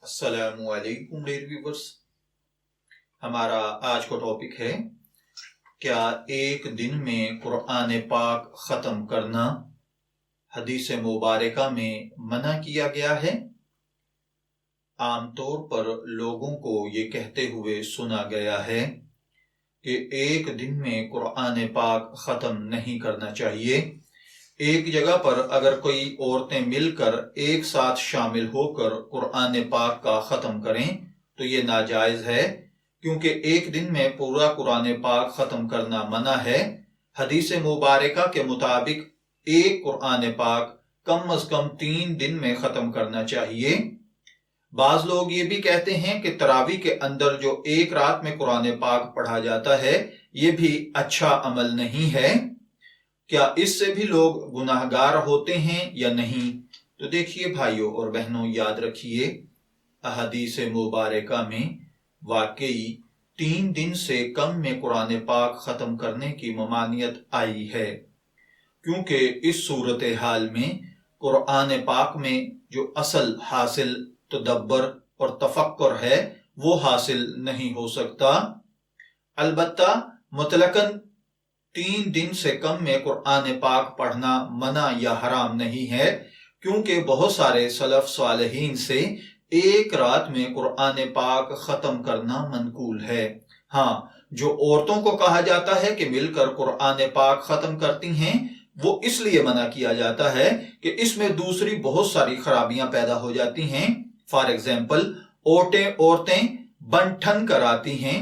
السلام علیکم dear viewers, ہمارا آج کا ٹاپک ہے کیا ایک دن میں قرآن پاک ختم کرنا حدیث مبارکہ میں منع کیا گیا ہے۔ عام طور پر لوگوں کو یہ کہتے ہوئے سنا گیا ہے کہ ایک دن میں قرآن پاک ختم نہیں کرنا چاہیے۔ ایک جگہ پر اگر کوئی عورتیں مل کر ایک ساتھ شامل ہو کر قرآن پاک کا ختم کریں تو یہ ناجائز ہے، کیونکہ ایک دن میں پورا قرآن پاک ختم کرنا منع ہے۔ حدیث مبارکہ کے مطابق ایک قرآن پاک کم از کم 3 دن میں ختم کرنا چاہیے۔ بعض لوگ یہ بھی کہتے ہیں کہ تراویح کے اندر جو ایک رات میں قرآن پاک پڑھا جاتا ہے یہ بھی اچھا عمل نہیں ہے۔ کیا اس سے بھی لوگ گناہگار ہوتے ہیں یا نہیں؟ تو دیکھیے بھائیوں اور بہنوں، یاد رکھیے احادیث مبارکہ میں واقعی 3 دن سے کم میں قرآن پاک ختم کرنے کی ممانعت آئی ہے، کیونکہ اس صورتحال میں قرآن پاک میں جو اصل حاصل تدبر اور تفکر ہے وہ حاصل نہیں ہو سکتا۔ البتہ مطلقاً 3 دن سے کم میں قرآن پاک پڑھنا منع یا حرام نہیں ہے، کیونکہ بہت سارے سلف صالحین سے ایک رات میں قرآن پاک ختم کرنا منقول ہے۔ ہاں، جو عورتوں کو کہا جاتا ہے کہ مل کر قرآن پاک ختم کرتی ہیں، وہ اس لیے منع کیا جاتا ہے کہ اس میں دوسری بہت ساری خرابیاں پیدا ہو جاتی ہیں۔ فار ایگزامپل، عورتیں بن ٹھن کر آتی ہیں،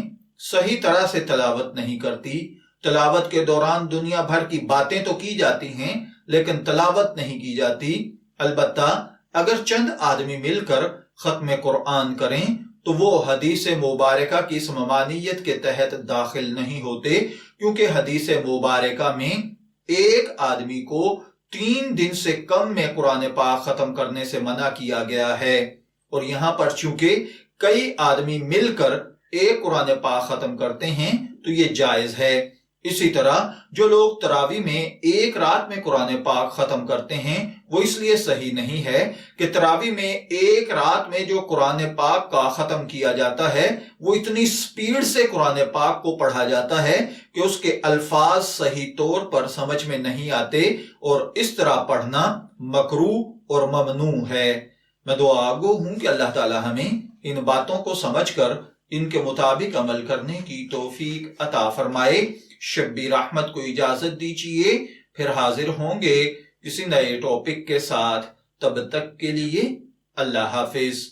صحیح طرح سے تلاوت نہیں کرتی، تلاوت کے دوران دنیا بھر کی باتیں تو کی جاتی ہیں لیکن تلاوت نہیں کی جاتی۔ البتہ اگر چند آدمی مل کر ختم قرآن کریں تو وہ حدیث مبارکہ کی اس ممانعت کے تحت داخل نہیں ہوتے، کیونکہ حدیث مبارکہ میں ایک آدمی کو 3 دن سے کم میں قرآن پاک ختم کرنے سے منع کیا گیا ہے، اور یہاں پر چونکہ کئی آدمی مل کر ایک قرآن پاک ختم کرتے ہیں تو یہ جائز ہے۔ اسی طرح جو لوگ تراویح میں ایک رات میں قرآن پاک ختم کرتے ہیں وہ اس لیے صحیح نہیں ہے کہ تراویح میں ایک رات میں جو قرآن پاک کا ختم کیا جاتا ہے وہ اتنی سپیڈ سے قرآن پاک کو پڑھا جاتا ہے کہ اس کے الفاظ صحیح طور پر سمجھ میں نہیں آتے، اور اس طرح پڑھنا مکروہ اور ممنوع ہے۔ میں دعا گو ہوں کہ اللہ تعالی ہمیں ان باتوں کو سمجھ کر ان کے مطابق عمل کرنے کی توفیق عطا فرمائے۔ شبیر احمد کو اجازت دیجیے، پھر حاضر ہوں گے کسی نئے ٹاپک کے ساتھ۔ تب تک کے لیے اللہ حافظ۔